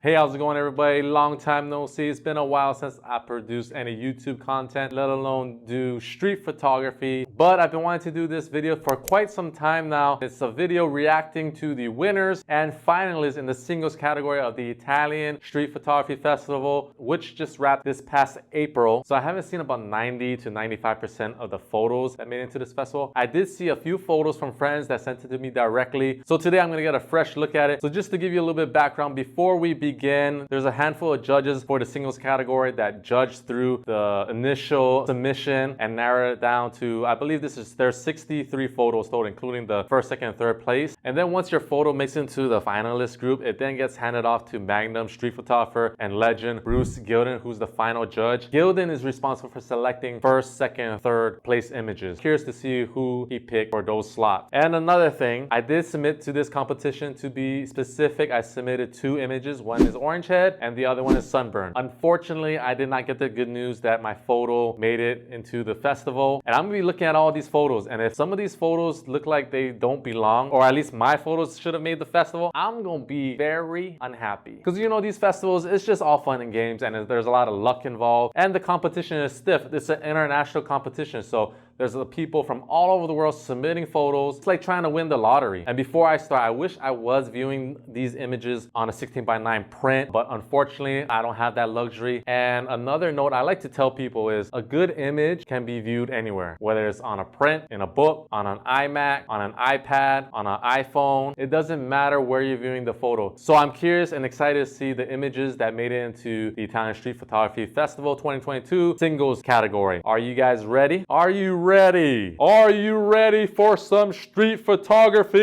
Hey, how's it going, everybody? Long time no see. It's been a while since I produced any YouTube content, let alone do street photography. But I've been wanting to do this video for quite some time now. It's a video reacting to the winners and finalists in the singles category of the Italian Street Photography Festival, which just wrapped this past April. So I haven't seen about 90 to 95% of the photos that made it into this festival. I did see a few photos from friends that sent it to me directly. So today I'm gonna get a fresh look at it. So just to give you a little bit of background before we begin, there's a handful of judges for the singles category that judged through the initial submission and narrowed it down to, I believe there's 63 photos total, including the first, second, and third place. And then once your photo makes it into the finalist group, it then gets handed off to Magnum street photographer and legend Bruce Gilden, who's the final judge. Gilden is responsible for selecting first, second, and third place images. Curious to see who he picked for those slots. And another thing, I did submit to this competition. To be specific, I submitted 2 images. One is orange head and the other one is sunburn. Unfortunately, I did not get the good news that my photo made it into the festival. And I'm gonna be looking at all these photos, and if some of these photos look like they don't belong, or at least my photos should have made the festival, I'm gonna be very unhappy. Because you know, these festivals, it's just all fun and games, and there's a lot of luck involved, and the competition is stiff. It's an international competition, so there's people from all over the world submitting photos. It's like trying to win the lottery. And before I start, I wish I was viewing these images on a 16:9 print, but unfortunately, I don't have that luxury. And another note I like to tell people is a good image can be viewed anywhere, whether it's on a print, in a book, on an iMac, on an iPad, on an iPhone. It doesn't matter where you're viewing the photo. So I'm curious and excited to see the images that made it into the Italian Street Photography Festival 2022 singles category. Are you guys ready? Are you ready? Are you ready for some street photography?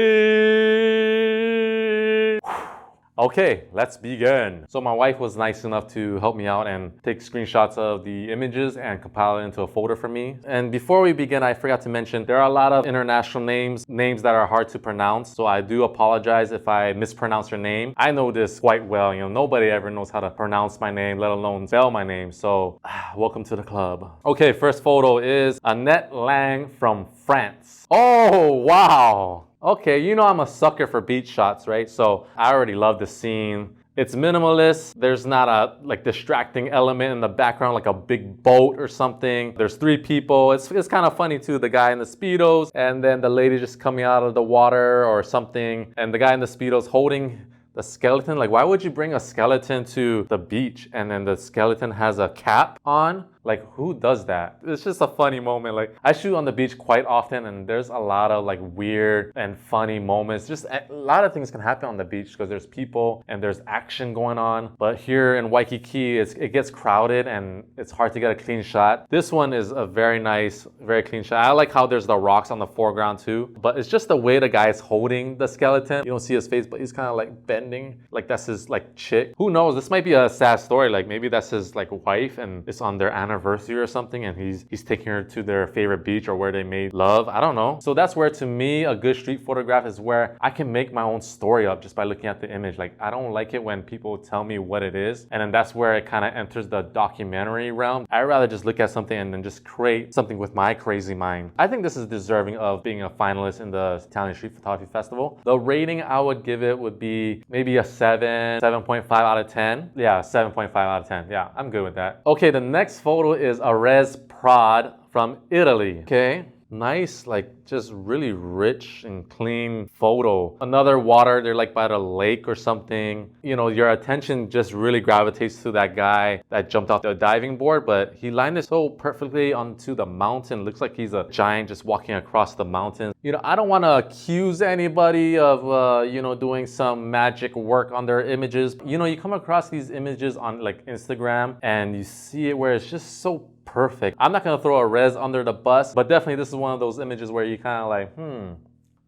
Okay, let's begin. So my wife was nice enough to help me out and take screenshots of the images and compile it into a folder for me. And before we begin, I forgot to mention, there are a lot of international names that are hard to pronounce. So I do apologize if I mispronounce your name. I know this quite well. You know, nobody ever knows how to pronounce my name, let alone spell my name. So welcome to the club. Okay, first photo is Annette Lang from France. Oh, wow. Okay, you know I'm a sucker for beach shots, right? So I already love the scene. It's minimalist. There's not a distracting element in the background like a big boat or something. There's 3 people. It's kind of funny too. The guy in the Speedos and then the lady just coming out of the water or something. And the guy in the Speedos holding the skeleton. Like, why would you bring a skeleton to the beach and then the skeleton has a cap on? Like, who does that? It's just a funny moment. Like, I shoot on the beach quite often and there's a lot of like weird and funny moments. Just a lot of things can happen on the beach because there's people and there's action going on. But here in Waikiki, it gets crowded and it's hard to get a clean shot. This one is a very nice, very clean shot. I like how there's the rocks on the foreground too. But it's just the way the guy is holding the skeleton. You don't see his face, but he's kind of like bending. Like that's his like chick. Who knows? This might be a sad story. Like maybe that's his like wife and it's on their anniversary or something and he's taking her to their favorite beach or where they made love. I don't know. So that's where, to me, a good street photograph is where I can make my own story up just by looking at the image. Like, I don't like it when people tell me what it is, and then that's where it kind of enters the documentary realm. I'd rather just look at something and then just create something with my crazy mind. I think this is deserving of being a finalist in the Italian Street Photography Festival. The rating I would give it would be maybe a 7.5 out of 10. Yeah, 7.5 out of 10. Yeah, I'm good with that. Okay, the next photo is a res prod from Italy. Okay, nice, like just really rich and clean photo. Another water, they're like by the lake or something. You know, your attention just really gravitates to that guy that jumped off the diving board, but he lined it so perfectly onto the mountain. Looks like he's a giant just walking across the mountain. You know, I don't want to accuse anybody of, you know, doing some magic work on their images. You know, you come across these images on like Instagram and you see it where it's just so perfect. I'm not gonna throw a res under the bus, but definitely this is one of those images where you kind of like,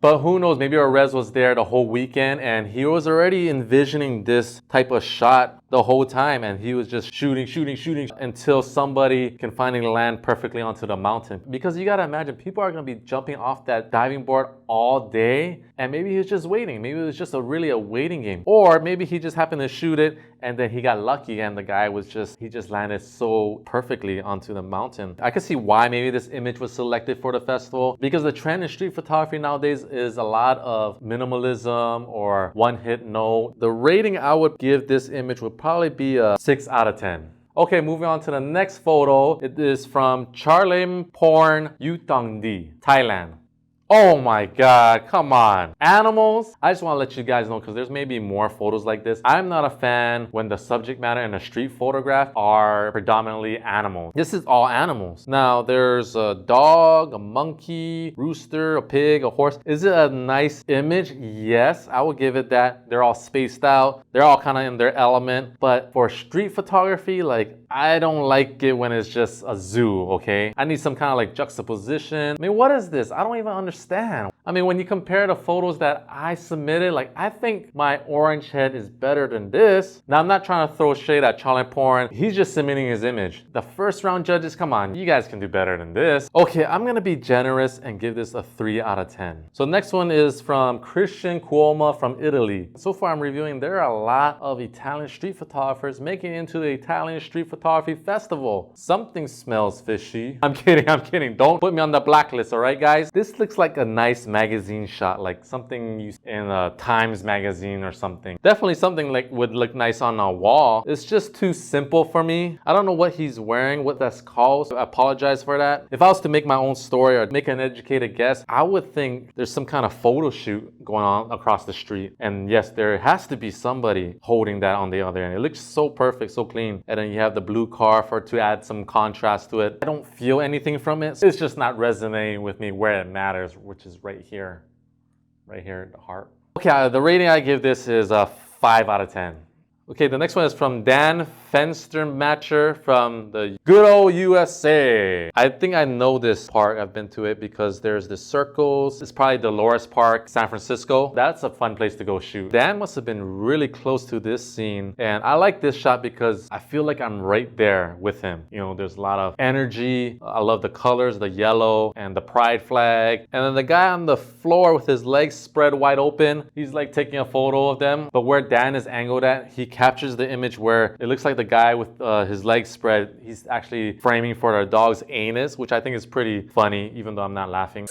But who knows, maybe Orez was there the whole weekend and he was already envisioning this type of shot the whole time, and he was just shooting until somebody can finally land perfectly onto the mountain. Because you gotta imagine, people are gonna be jumping off that diving board all day, and maybe he was just waiting. Maybe it was just really a waiting game. Or maybe he just happened to shoot it and then he got lucky and the guy he just landed so perfectly onto the mountain. I can see why maybe this image was selected for the festival, because the trend in street photography nowadays is a lot of minimalism or one hit no. The rating I would give this image would probably be a 6 out of 10. Okay, moving on to the next photo. It is from Charlemporn Utongdi, Thailand. Oh my God, come on. Animals? I just want to let you guys know, because there's maybe more photos like this. I'm not a fan when the subject matter in a street photograph are predominantly animals. This is all animals. Now, there's a dog, a monkey, rooster, a pig, a horse. Is it a nice image? Yes, I would give it that. They're all spaced out. They're all kind of in their element. But for street photography, like, I don't like it when it's just a zoo, okay? I need some kind of like juxtaposition. I mean, what is this? I don't even understand. I mean, when you compare the photos that I submitted, like, I think my orange head is better than this. Now, I'm not trying to throw shade at Charlemporn. He's just submitting his image. The first round judges, come on, you guys can do better than this. Okay, I'm gonna be generous and give this a 3 out of 10. So next one is from Christian Cuoma from Italy. So far I'm reviewing, there are a lot of Italian street photographers making it into the Italian Street Photography Festival. Something smells fishy. I'm kidding. Don't put me on the blacklist, all right, guys? This looks like a nice magazine shot, like something you in a Times magazine or something. Definitely something like would look nice on a wall. It's just too simple for me. I don't know what he's wearing, what that's called, so I apologize for that. If I was to make my own story or make an educated guess, I would think there's some kind of photo shoot going on across the street. And yes, there has to be somebody holding that on the other end. It looks so perfect, so clean. And then you have the blue car to add some contrast to it. I don't feel anything from it. It's just not resonating with me where it matters, which is right here at the heart. Okay, the rating I give this is a 5 out of 10. Okay, the next one is from Dan Fenstermatcher from the good old USA. I think I know this park. I've been to it because there's the circles. It's probably Dolores Park, San Francisco. That's a fun place to go shoot. Dan must have been really close to this scene. And I like this shot because I feel like I'm right there with him. You know, there's a lot of energy. I love the colors, the yellow and the pride flag. And then the guy on the floor with his legs spread wide open, he's like taking a photo of them. But where Dan is angled at, he captures the image where it looks like the guy with his legs spread, he's actually framing for the dog's anus, which I think is pretty funny, even though I'm not laughing.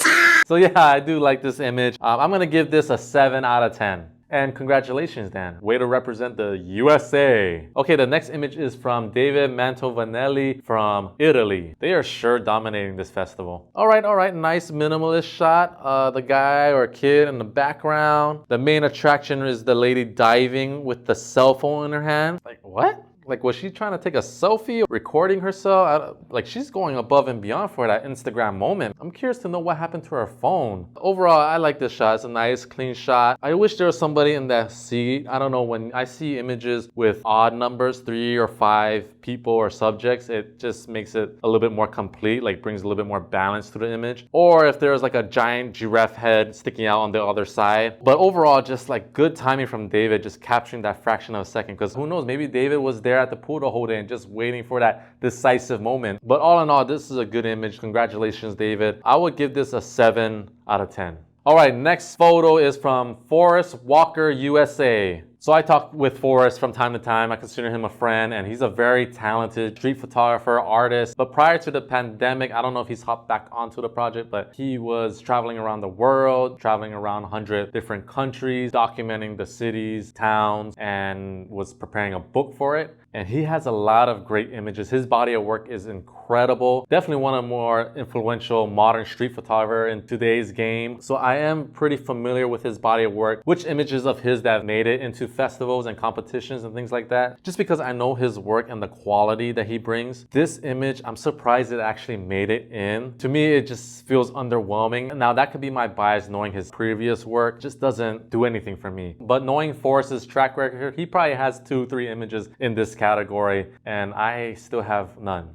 So yeah, I do like this image. I'm gonna give this a 7 out of 10. And congratulations, Dan. Way to represent the USA. Okay, the next image is from David Mantovanelli from Italy. They are sure dominating this festival. All right, nice minimalist shot. The guy or kid in the background. The main attraction is the lady diving with the cell phone in her hand. Like, what? Like, was she trying to take a selfie, recording herself? Like, she's going above and beyond for that Instagram moment. I'm curious to know what happened to her phone. Overall, I like this shot. It's a nice, clean shot. I wish there was somebody in that seat. I don't know, when I see images with odd numbers, 3 or 5 people or subjects, it just makes it a little bit more complete, like brings a little bit more balance to the image. Or if there's like a giant giraffe head sticking out on the other side. But overall, just like good timing from David, just capturing that fraction of a second. Because who knows, maybe David was there at the pool the whole day and just waiting for that decisive moment. But all in all, this is a good image. Congratulations, David. I would give this a 7 out of 10. All right, next photo is from Forrest Walker, USA. So I talk with Forrest from time to time. I consider him a friend, and he's a very talented street photographer, artist. But prior to the pandemic, I don't know if he's hopped back onto the project, but he was traveling around the world, traveling around 100 different countries, documenting the cities, towns, and was preparing a book for it. And he has a lot of great images. His body of work is incredible. Definitely one of the more influential modern street photographer in today's game. So I am pretty familiar with his body of work, which images of his that have made it into festivals and competitions and things like that. Just because I know his work and the quality that he brings. This image, I'm surprised it actually made it in. To me, it just feels underwhelming. Now that could be my bias knowing his previous work. Just doesn't do anything for me. But knowing Forrest's track record, he probably has 2-3 images in this category, and I still have none.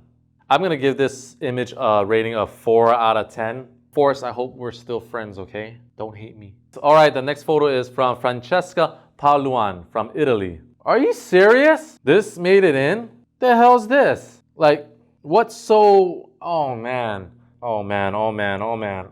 I'm gonna give this image a rating of 4 out of 10. Forrest, I hope we're still friends, okay? Don't hate me. All right, the next photo is from Francesca Paluan from Italy. Are you serious? This made it in? The hell's this? Like, what's so... Oh man. Oh man, oh man, oh man.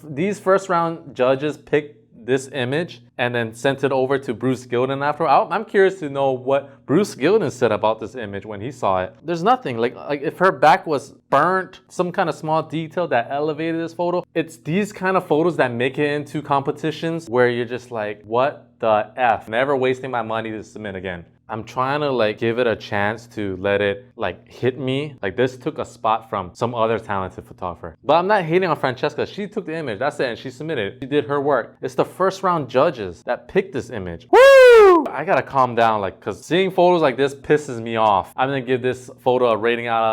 These first round judges picked this image and then sent it over to Bruce Gilden after. I'm curious to know what Bruce Gilden said about this image when he saw it. There's nothing, like if her back was burnt, some kind of small detail that elevated this photo. It's these kind of photos that make it into competitions where you're just like, what the F? Never wasting my money to submit again. I'm trying to like give it a chance to let it like hit me. Like this took a spot from some other talented photographer. But I'm not hating on Francesca. She took the image, that's it, and she submitted. She did her work. It's the first round judges that picked this image. Woo! I gotta calm down, like, cause seeing photos like this pisses me off. I'm gonna give this photo a rating out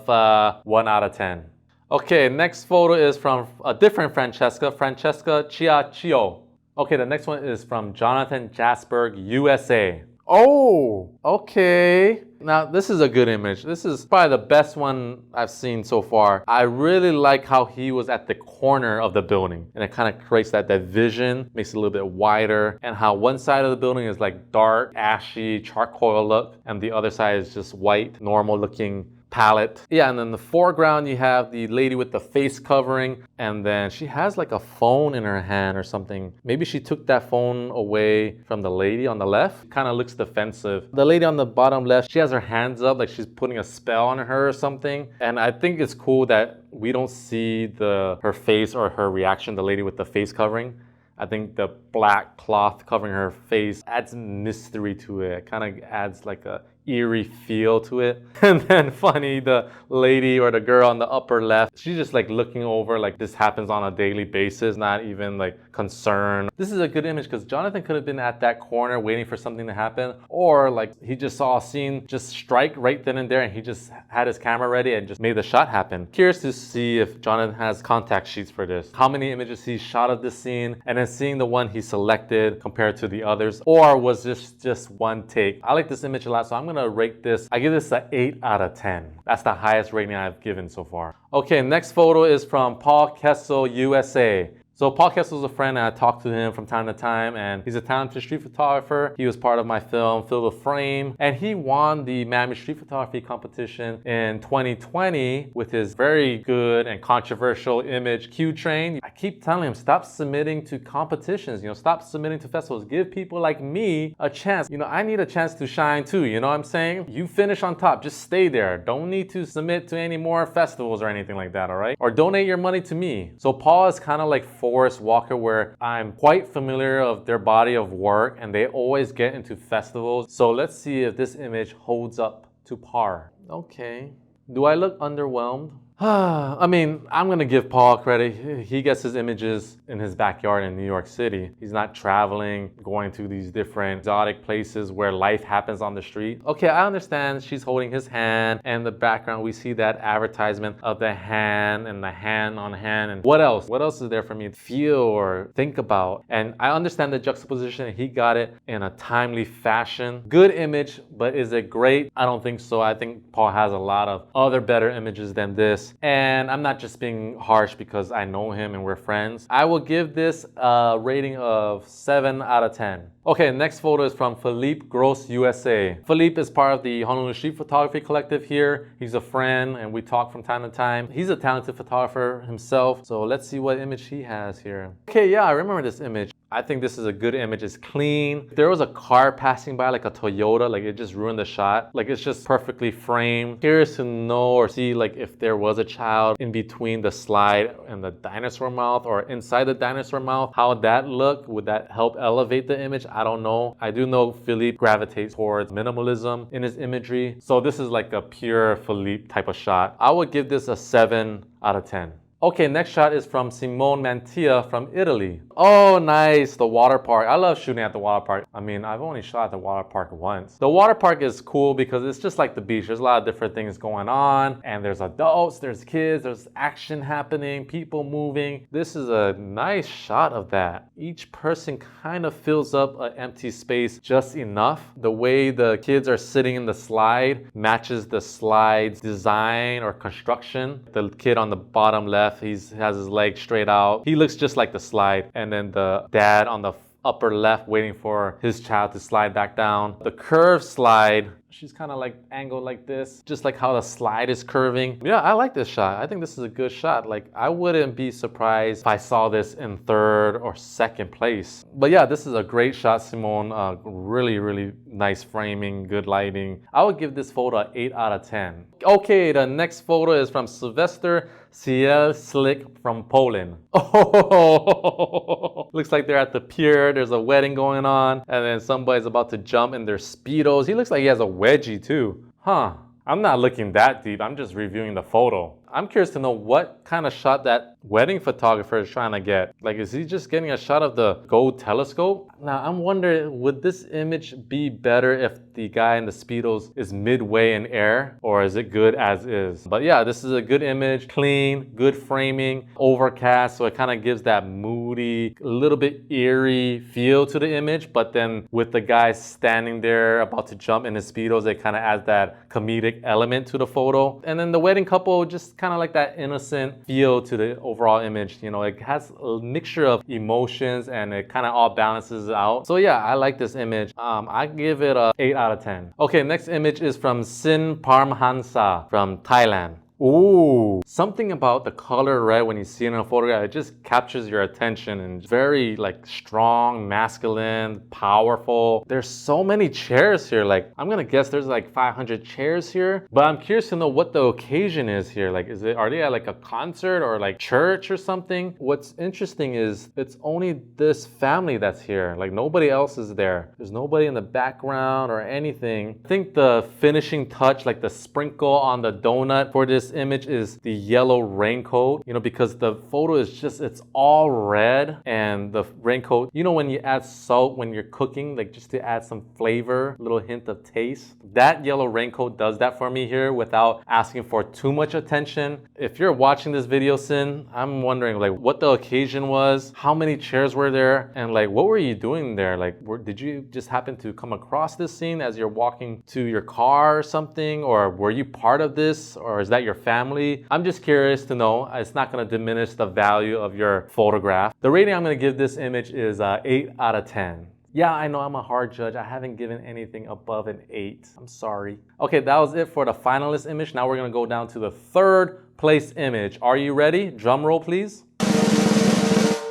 of 1 out of 10. Okay, next photo is from a different Francesca Chiacchio. Okay, the next one is from Jonathan Jasberg, USA. Oh, okay. Now, this is a good image. This is probably the best one I've seen so far. I really like how he was at the corner of the building, and it kind of creates that vision, makes it a little bit wider, and how one side of the building is like dark, ashy, charcoal look, and the other side is just white, normal looking palette. Yeah, and then the foreground you have the lady with the face covering, and then she has like a phone in her hand or something. Maybe she took that phone away from the lady on the left. Kind of looks defensive. The lady on the bottom left, she has her hands up like she's putting a spell on her or something. And I think it's cool that we don't see her face or her reaction, the lady with the face covering. I think the black cloth covering her face adds mystery to it. It kind of adds like a eerie feel to it. And then funny, the lady or the girl on the upper left, she's just like looking over like this happens on a daily basis, not even like concerned. This is a good image because Jonathan could have been at that corner waiting for something to happen, or like he just saw a scene just strike right then and there and he just had his camera ready and just made the shot happen. Curious to see if Jonathan has contact sheets for this, how many images he shot of this scene, and then seeing the one he selected compared to the others, or was this just one take. I like this image a lot, so I'm gonna rate this. I give this an 8 out of 10. That's the highest rating I've given so far. Okay, next photo is from Paul Kessel, USA. So Paul Kessel's a friend, and I talk to him from time to time, and he's a talented street photographer. He was part of my film, Fill the Frame, and he won the Miami Street Photography Competition in 2020 with his very good and controversial image, Q Train. I keep telling him, stop submitting to competitions, stop submitting to festivals. Give people like me a chance. I need a chance to shine too, you know what I'm saying? You finish on top, just stay there. Don't need to submit to any more festivals or anything like that, all right? Or donate your money to me. So Paul is kind of like Forrest Walker, where I'm quite familiar of their body of work and they always get into festivals. So let's see if this image holds up to par. Okay. Do I look underwhelmed? I mean, I'm gonna give Paul credit. He gets his images in his backyard in New York City. He's not traveling, going to these different exotic places where life happens on the street. Okay, I understand she's holding his hand, and in the background we see that advertisement of the hand and the hand on hand. And what else? What else is there for me to feel or think about? And I understand the juxtaposition. He got it in a timely fashion. Good image, but is it great? I don't think so. I think Paul has a lot of other better images than this. And I'm not just being harsh because I know him and we're friends. I will give this a rating of 7 out of 10. Okay, next photo is from Philippe Gross, USA. Philippe is part of the Honolulu Street Photography Collective here. He's a friend and we talk from time to time. He's a talented photographer himself. So let's see what image he has here. Okay, yeah, I remember this image. I think this is a good image. It's clean. If there was a car passing by, like a Toyota, like it just ruined the shot. Like it's just perfectly framed. Curious to know or see like if there was a child in between the slide and the dinosaur mouth or inside the dinosaur mouth. How would that look? Would that help elevate the image? I don't know. I do know Philippe gravitates towards minimalism in his imagery. So this is like a pure Philippe type of shot. I would give this a 7 out of 10. Okay, next shot is from Simone Mantia from Italy. Oh, nice, the water park. I love shooting at the water park. I mean, I've only shot at the water park once. The water park is cool because it's just like the beach. There's a lot of different things going on, and there's adults, there's kids, there's action happening, people moving. This is a nice shot of that. Each person kind of fills up an empty space just enough. The way the kids are sitting in the slide matches the slide's design or construction. The kid on the bottom left, he has his legs straight out. He looks just like the slide. And then the dad on the upper left waiting for his child to slide back down. The curved slide She's kind of like angled like this, just like how the slide is curving. Yeah, I like this shot. I think this is a good shot. Like, I wouldn't be surprised if I saw this in third or second place. But yeah, this is a great shot, Simone. Really, really nice framing, good lighting. I would give this photo an 8 out of 10. Okay, the next photo is from Sylvester Slick from Poland. Oh, looks like they're at the pier. There's a wedding going on, and then somebody's about to jump in their Speedos. He looks like he has a wedgie too. Huh. I'm not looking that deep. I'm just reviewing the photo. I'm curious to know what kind of shot that wedding photographer is trying to get. Like, is he just getting a shot of the gold telescope? Now, I'm wondering, would this image be better if the guy in the Speedos is midway in air, or is it good as is? But yeah, this is a good image, clean, good framing, overcast, so it kind of gives that moody, a little bit eerie feel to the image. But then with the guy standing there about to jump in his Speedos, it kind of adds that comedic element to the photo. And then the wedding couple, just kind of like that innocent feel to the overall image. You know, it has a mixture of emotions and it kind of all balances out. So yeah, I like this image. I give it a 8 out of 10. Okay, next image is from Sin Parmhansa from Thailand. Ooh, something about the color red when you see it in a photograph, it just captures your attention, and very like strong, masculine, powerful. There's so many chairs here. Like, I'm gonna guess there's like 500 chairs here, but I'm curious to know what the occasion is here. Like, are they at like a concert or like church or something? What's interesting is it's only this family that's here. Like, nobody else is there. There's nobody in the background or anything. I think the finishing touch, like the sprinkle on the donut for this image, is the yellow raincoat, you know, because the photo is just, it's all red, and the raincoat, you know, when you add salt when you're cooking, like just to add some flavor, a little hint of taste, that yellow raincoat does that for me here without asking for too much attention. If you're watching this video, Sin, I'm wondering like what the occasion was, how many chairs were there, and like what were you doing there? Like, did you just happen to come across this scene as you're walking to your car or something, or were you part of this, or is that your family? I'm just curious to know. It's not going to diminish the value of your photograph. The rating I'm going to give this image is 8 out of 10. Yeah, I know I'm a hard judge. I haven't given anything above an 8. I'm sorry. Okay, that was it for the finalist image. Now we're going to go down to the third place image. Are you ready? Drum roll, please.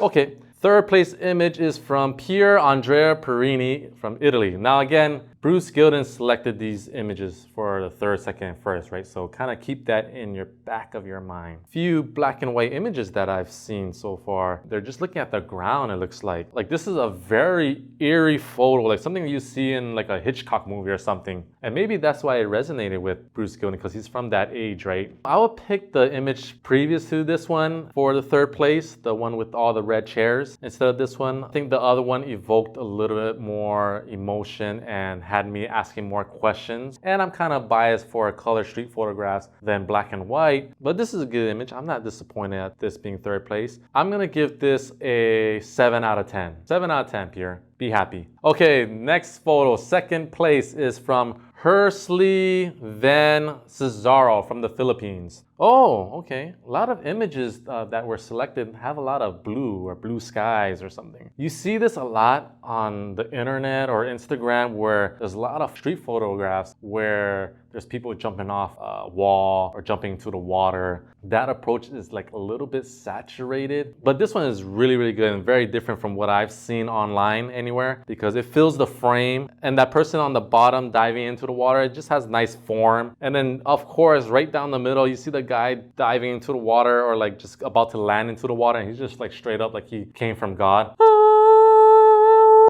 Okay, third place image is from Pier Andrea Perini from Italy. Now again, Bruce Gilden selected these images for the third, second, and first, right? So kind of keep that in your back of your mind. Few black and white images that I've seen so far, they're just looking at the ground, it looks like. Like, this is a very eerie photo, like something you see in like a Hitchcock movie or something. And maybe that's why it resonated with Bruce Gilden, because he's from that age, right? I would pick the image previous to this one for the third place, the one with all the red chairs, instead of this one. I think the other one evoked a little bit more emotion and had me asking more questions. And I'm kind of biased for color street photographs than black and white, but this is a good image. I'm not disappointed at this being third place. I'm gonna give this a 7 out of 10. 7 out of 10, Pierre. Be happy. Okay, next photo, second place is from Hersley Van Cesaro from the Philippines. Oh, okay. A lot of images that were selected have a lot of blue or blue skies or something. You see this a lot on the internet or Instagram, where there's a lot of street photographs where there's people jumping off a wall or jumping into the water. That approach is like a little bit saturated, but this one is really, really good and very different from what I've seen online anywhere, because it fills the frame, and that person on the bottom diving into the water, it just has nice form. And then of course, right down the middle, you see the guy diving into the water, or like just about to land into the water, and he's just like straight up like he came from God.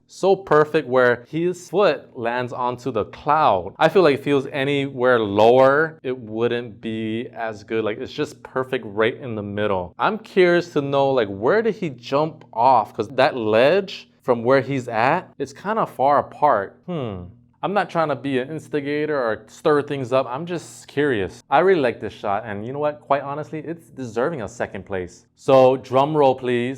So perfect, where his foot lands onto the cloud. I feel like if he was anywhere lower, it wouldn't be as good. Like, it's just perfect right in the middle. I'm curious to know, like, where did he jump off? Because that ledge from where he's at, it's kind of far apart. I'm not trying to be an instigator or stir things up. I'm just curious. I really like this shot, and you know what? Quite honestly, it's deserving of second place. So drum roll, please.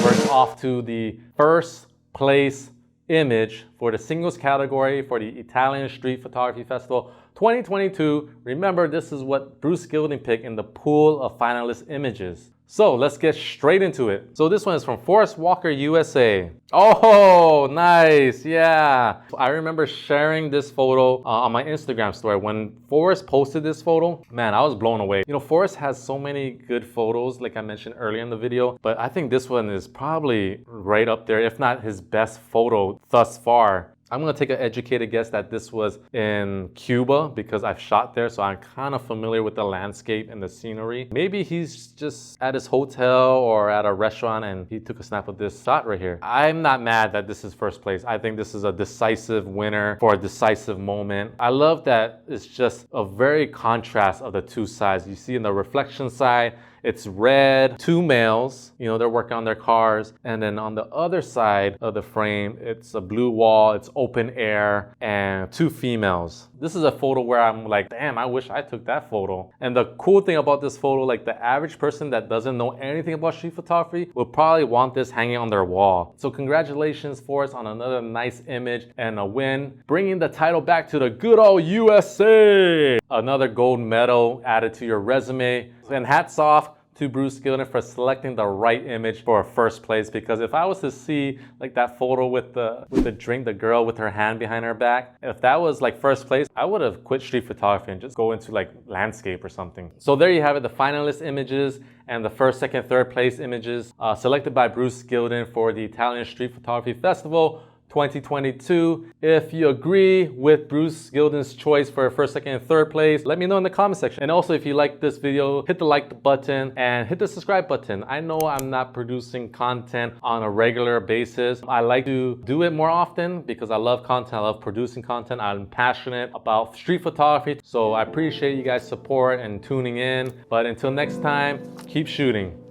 We're off to the first place image for the singles category for the Italian Street Photography Festival 2022. Remember, this is what Bruce Gilden picked in the pool of finalist images. So let's get straight into it. So this one is from Forrest Walker, USA. Oh, nice. Yeah. I remember sharing this photo on my Instagram story. When Forrest posted this photo, man, I was blown away. You know, Forrest has so many good photos, like I mentioned earlier in the video, but I think this one is probably right up there, if not his best photo thus far. I'm gonna take an educated guess that this was in Cuba because I've shot there, so I'm kind of familiar with the landscape and the scenery. Maybe he's just at his hotel or at a restaurant and he took a snap of this shot right here. I'm not mad that this is first place. I think this is a decisive winner for a decisive moment. I love that it's just a very contrast of the two sides. You see in the reflection side, it's red, two males, you know, they're working on their cars. And then on the other side of the frame, it's a blue wall, it's open air, and two females. This is a photo where I'm like, damn, I wish I took that photo. And the cool thing about this photo, like the average person that doesn't know anything about street photography will probably want this hanging on their wall. So congratulations, Forrest, on another nice image and a win, bringing the title back to the good old USA. Another gold medal added to your resume. And hats off to Bruce Gilden for selecting the right image for first place, because if I was to see like that photo with the drink, the girl with her hand behind her back, if that was like first place, I would have quit street photography and just go into like landscape or something. So there you have it, the finalist images and the first, second, third place images selected by Bruce Gilden for the Italian Street Photography Festival 2022. If you agree with Bruce Gilden's choice for first, second, and third place, let me know in the comment section. And also, if you like this video, hit the like button and hit the subscribe button. I know I'm not producing content on a regular basis. I like to do it more often because I love content. I love producing content. I'm passionate about street photography. So I appreciate you guys' support and tuning in. But until next time, keep shooting.